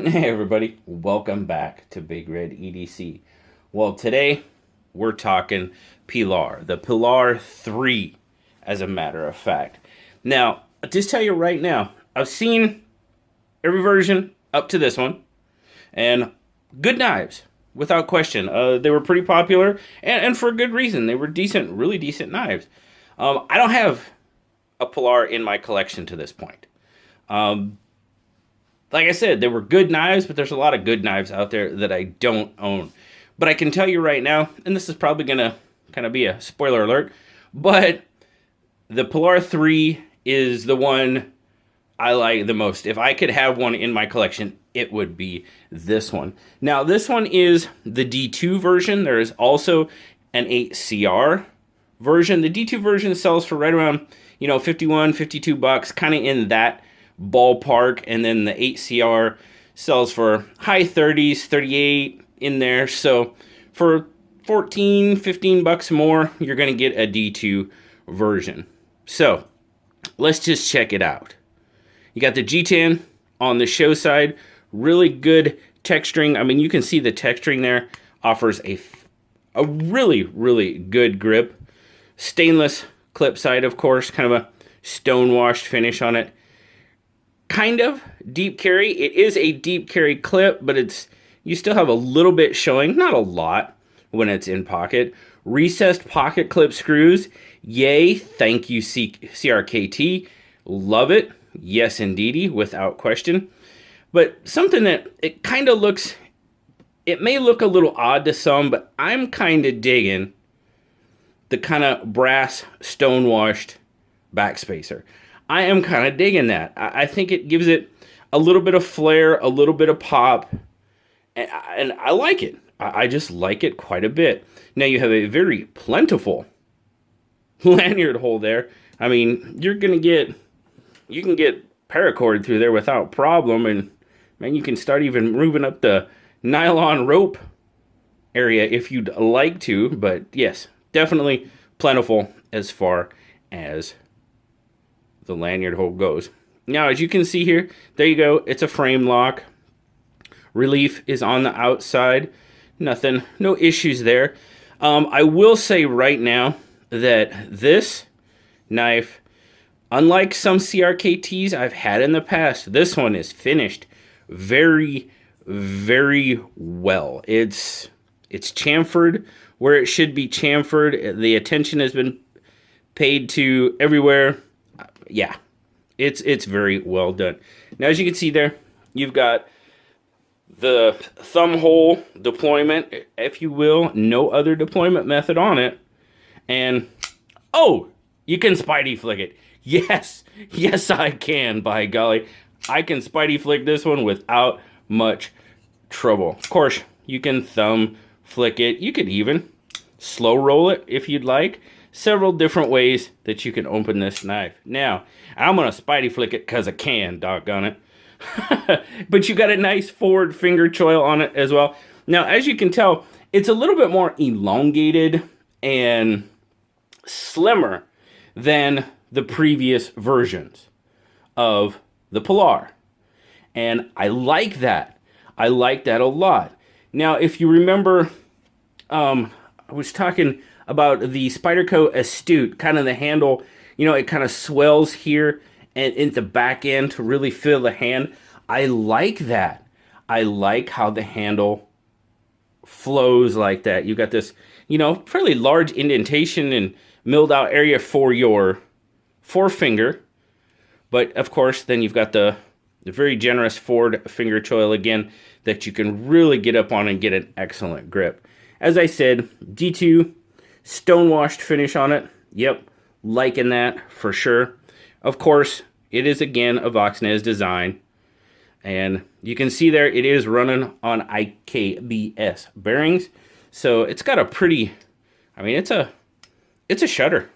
Hey everybody, welcome back to Big Red EDC. Well, today we're talking Pilar, the Pilar 3, as a matter of fact. Now, I'll just tell you right now, I've seen every version up to this one, and good knives, without question. They were pretty popular, and for good reason. They were decent, really decent knives. I don't have a Pilar in my collection to this point. Like I said, they were good knives, but there's a lot of good knives out there that I don't own. But I can tell you right now, and this is probably going to kind of be a spoiler alert, but the Pilar 3 is the one I like the most. If I could have one in my collection, it would be this one. Now, this one is the D2 version. There is also an 8CR version. The D2 version sells for right around, 51, 52 bucks, kind of in that ballpark, and then the 8CR sells for high 30s, 38 in there. So for 14, 15 bucks more, you're going to get a D2 version. So let's just check it out. You got the G10 on the show side, really good texturing. I mean, you can see the texturing there offers a really, really good grip. Stainless clip side, of course, kind of a stone washed finish on it. Kind of deep carry. It is a deep carry clip, but you still have a little bit showing, not a lot when it's in pocket. Recessed pocket clip screws. Yay, thank you CRKT. Love it. Yes, indeedy, without question. But something that it kind of looks, it may look a little odd to some, but I'm kind of digging the kind of brass stone washed backspacer. I am kind of digging that. I think it gives it a little bit of flair, a little bit of pop, and I like it. I just like it quite a bit. Now you have a very plentiful lanyard hole there. I mean, you can get paracord through there without problem, and man, you can start even moving up the nylon rope area if you'd like to. But yes, definitely plentiful as far as the lanyard hole goes. Now, as you can see here, there you go. It's a frame lock. Relief is on the outside. Nothing, no issues there. I will say right now that this knife, unlike some CRKTs I've had in the past, this one is finished very, very well. It's chamfered where it should be chamfered. The attention has been paid to everywhere. Yeah, it's very well done. Now, as you can see there, you've got the thumb hole deployment, if you will. No other deployment method on it. And, oh, you can Spidey flick it. Yes, yes I can, by golly. I can Spidey flick this one without much trouble. Of course, you can thumb flick it. You could even slow roll it if you'd like. Several different ways that you can open this knife. Now, I'm going to Spidey flick it because I can, doggone it. But you got a nice forward finger choil on it as well. Now, as you can tell, it's a little bit more elongated and slimmer than the previous versions of the Pilar. And I like that. I like that a lot. Now, if you remember, I was talking about the Spyderco Astute, kind of the handle, it kind of swells here and in the back end to really fill the hand. I like that. I like how the handle flows like that. You got this, fairly large indentation and milled out area for your forefinger. But of course, then you've got the very generous forward finger choil again that you can really get up on and get an excellent grip. As I said, D2 stone-washed finish on it. Yep, liking that for sure. Of course, it is again a Voxnez design. And you can see there it is running on IKBS bearings. So it's got a pretty, it's a shutter.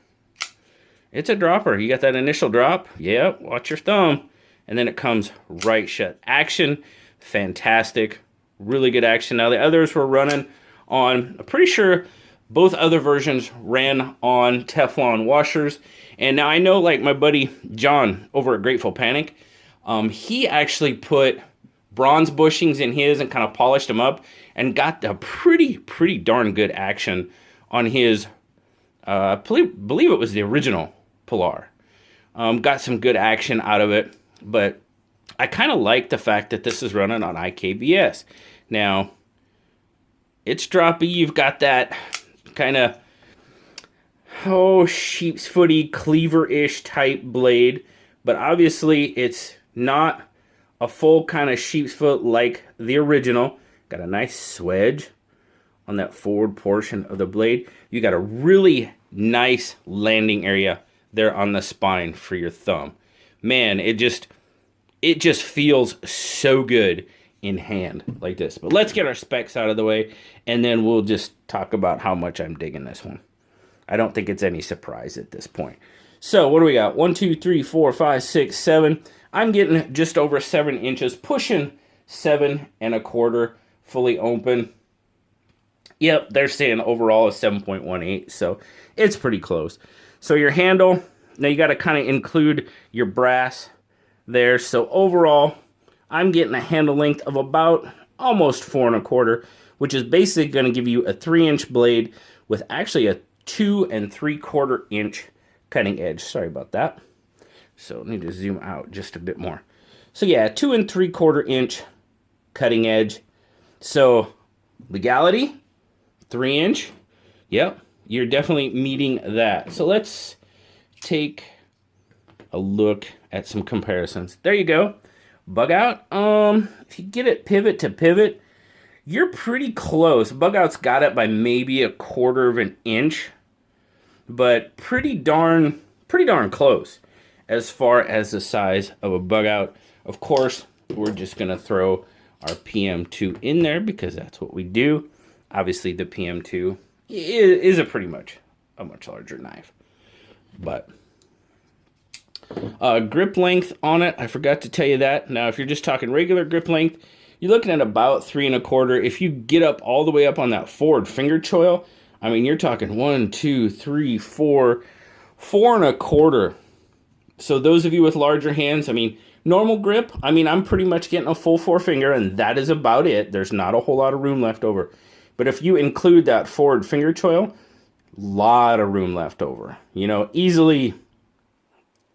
It's a dropper. You got that initial drop. Yep, watch your thumb. And then it comes right shut. Action, fantastic. Really good action. Now the others were running on, I'm pretty sure both other versions ran on Teflon washers. And now I know, like my buddy John over at Grateful Panic, he actually put bronze bushings in his and kind of polished them up and got a pretty darn good action on his, I believe it was the original Pilar. Got some good action out of it, but I kind of like the fact that this is running on IKBS. Now, it's droppy. You've got that kind of, sheep's footy, cleaver-ish type blade, but obviously it's not a full kind of sheep's foot like the original. Got a nice swedge on that forward portion of the blade. You got a really nice landing area there on the spine for your thumb. Man, it just feels so good in hand like this. But let's get our specs out of the way, and then we'll just talk about how much I'm digging this one. I don't think it's any surprise at this point. So what do we got? 1, 2, 3, 4, 5, 6, 7. I'm getting just over 7 inches, pushing 7 1/4 fully open. Yep, they're saying overall is 7.18, so it's pretty close. So your handle, now you got to kind of include your brass there. So overall, I'm getting a handle length of about almost 4 1/4, which is basically going to give you a 3-inch blade with actually a 2 3/4 inch cutting edge. Sorry about that. So I need to zoom out just a bit more. So yeah, 2 3/4 inch cutting edge. So legality, 3-inch. Yep, you're definitely meeting that. So let's take a look at some comparisons. There you go. Bug out. If you get it pivot to pivot, you're pretty close. Bug out's got it by maybe 1/4 of an inch, but pretty darn close as far as the size of a bug out. Of course, we're just gonna throw our PM2 in there because that's what we do. Obviously, the PM2 is a much larger knife, but grip length on it, I forgot to tell you that. Now, if you're just talking regular grip length, you're looking at about 3 1/4. If you get up all the way up on that forward finger choil, I mean, you're talking 1, 2, 3, 4 1/4. So those of you with larger hands, I mean, normal grip, I mean, I'm pretty much getting a full 4-finger, and that is about it. There's not a whole lot of room left over. But if you include that forward finger choil, lot of room left over. You know, easily,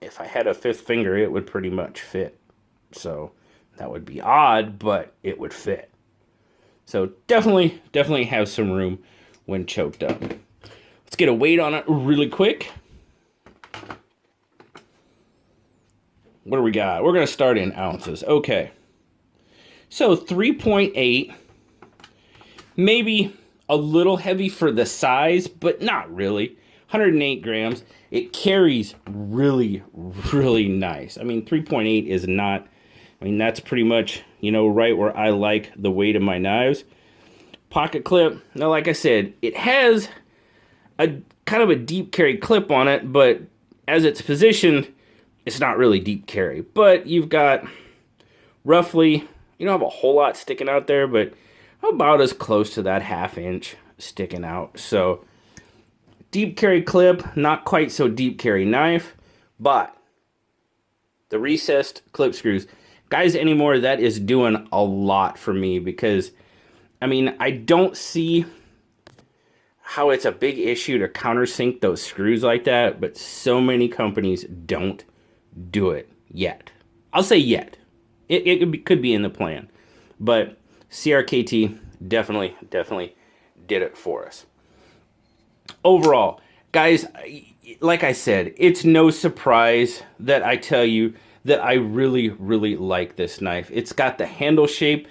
if I had a 5th finger, it would pretty much fit. So that would be odd, but it would fit. So definitely have some room when choked up. Let's get a weight on it really quick. What do we got? We're going to start in ounces. Okay. So 3.8. Maybe a little heavy for the size, but not really. 108 grams. It carries really nice. I mean, 3.8 is not, I mean, that's pretty much, you know, right where I like the weight of my knives. Pocket clip. Now, like I said, it has a kind of a deep carry clip on it, but as it's positioned, it's not really deep carry. But you've got roughly, you don't have a whole lot sticking out there, but about as close to that 1/2 inch sticking out. So deep carry clip, not quite so deep carry knife, but the recessed clip screws, guys, anymore, that is doing a lot for me because, I mean, I don't see how it's a big issue to countersink those screws like that, but so many companies don't do it yet. I'll say yet. It could be in the plan, but CRKT definitely did it for us. Overall, guys, like I said, it's no surprise that I tell you that I really like this knife. It's got the handle shape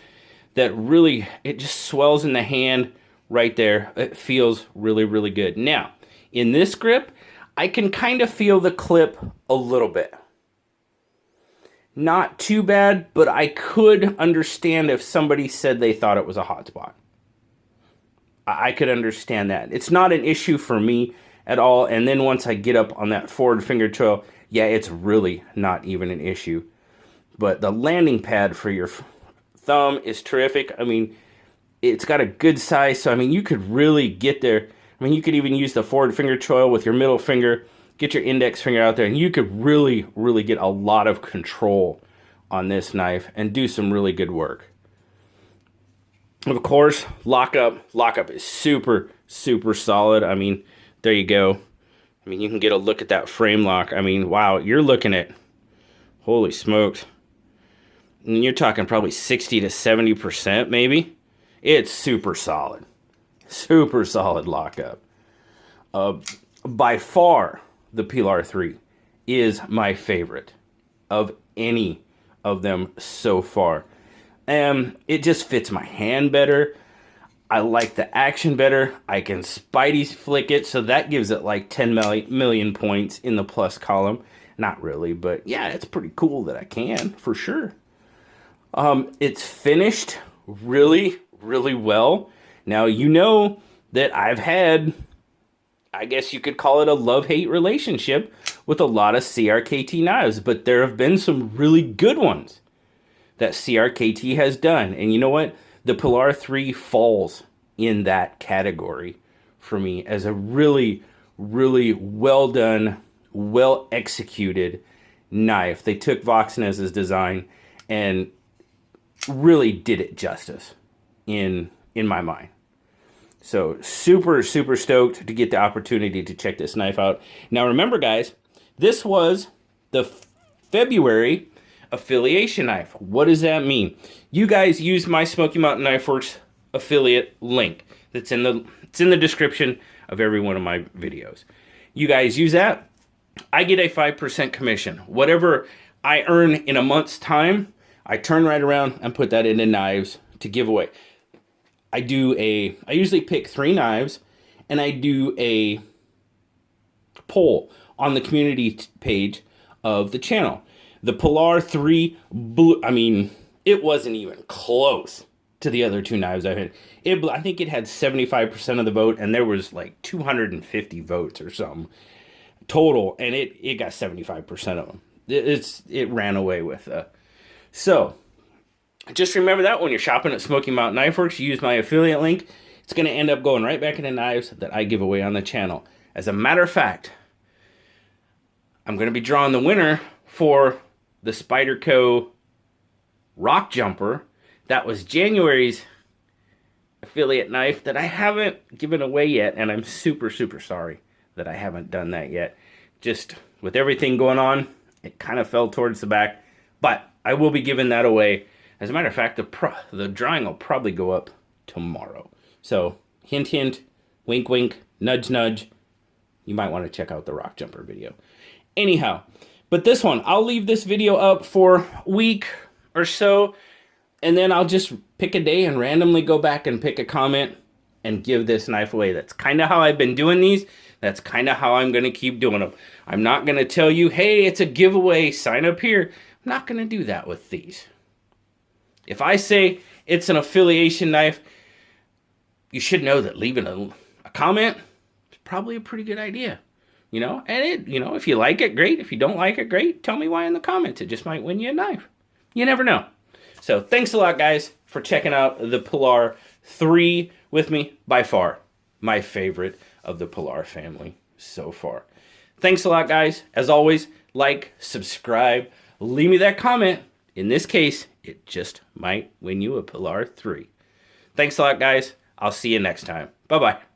that really, it just swells in the hand right there. It feels really good. Now, in this grip, I can kind of feel the clip a little bit. Not too bad, but I could understand if somebody said they thought it was a hot spot. I could understand that. It's not an issue for me at all. And then once I get up on that forward finger choil, yeah, it's really not even an issue. But the landing pad for your thumb is terrific. I mean, it's got a good size, so I mean, you could really get there. I mean, you could even use the forward finger choil with your middle finger, get your index finger out there, and you could really get a lot of control on this knife and do some really good work. Of course, lockup is super, super solid. I mean, there you go. I mean, you can get a look at that frame lock. I mean, wow, you're looking at, holy smokes. And you're talking probably 60 to 70% maybe. It's super solid. Super solid lockup. By far, the Pilar 3 is my favorite of any of them so far. It just fits my hand better. I like the action better. I can Spidey flick it, so that gives it like 10 million points in the plus column. Not really, but yeah, it's pretty cool that I can, for sure. It's finished really, really well. Now, you know that I've had, I guess you could call it a love-hate relationship with a lot of CRKT knives, but there have been some really good ones that CRKT has done. And you know what? The Pilar 3 falls in that category for me as a really, really well done, well executed knife. They took Voxnez's design and really did it justice in my mind. So super, super stoked to get the opportunity to check this knife out. Now remember, guys, this was the February affiliation knife. What does that mean? You guys use my Smoky Mountain Knife Works affiliate link. It's in the description of every one of my videos. You guys use that. I get a 5% commission. Whatever I earn in a month's time, I turn right around and put that into knives to give away. I usually pick 3 knives, and I do a poll on the community page of the channel. The Pilar 3 blue, I mean, it wasn't even close to the other 2 knives I've had. I think it had 75% of the vote, and there was like 250 votes or something total, and it got 75% of them. It ran away with. So just remember that when you're shopping at Smoky Mountain Knife Works, you use my affiliate link. It's going to end up going right back into knives that I give away on the channel. As a matter of fact, I'm going to be drawing the winner for the Spyderco Rock Jumper. That was January's affiliate knife that I haven't given away yet, and I'm super, super sorry that I haven't done that yet. Just with everything going on, it kind of fell towards the back, but I will be giving that away. As a matter of fact, the drawing will probably go up tomorrow. So, hint, hint, wink, wink, nudge, nudge. You might want to check out the Rock Jumper video. Anyhow, but this one, I'll leave this video up for a week or so, and then I'll just pick a day and randomly go back and pick a comment and give this knife away. That's kind of how I've been doing these. That's kind of how I'm going to keep doing them. I'm not going to tell you, hey, it's a giveaway, sign up here. I'm not going to do that with these. If I say it's an affiliation knife, you should know that leaving a comment is probably a pretty good idea. You know, and if you like it, great. If you don't like it, great. Tell me why in the comments. It just might win you a knife. You never know. So thanks a lot, guys, for checking out the Pilar 3 with me. By far, my favorite of the Pilar family so far. Thanks a lot, guys. As always, like, subscribe, leave me that comment. In this case, it just might win you a Pilar 3. Thanks a lot, guys. I'll see you next time. Bye-bye.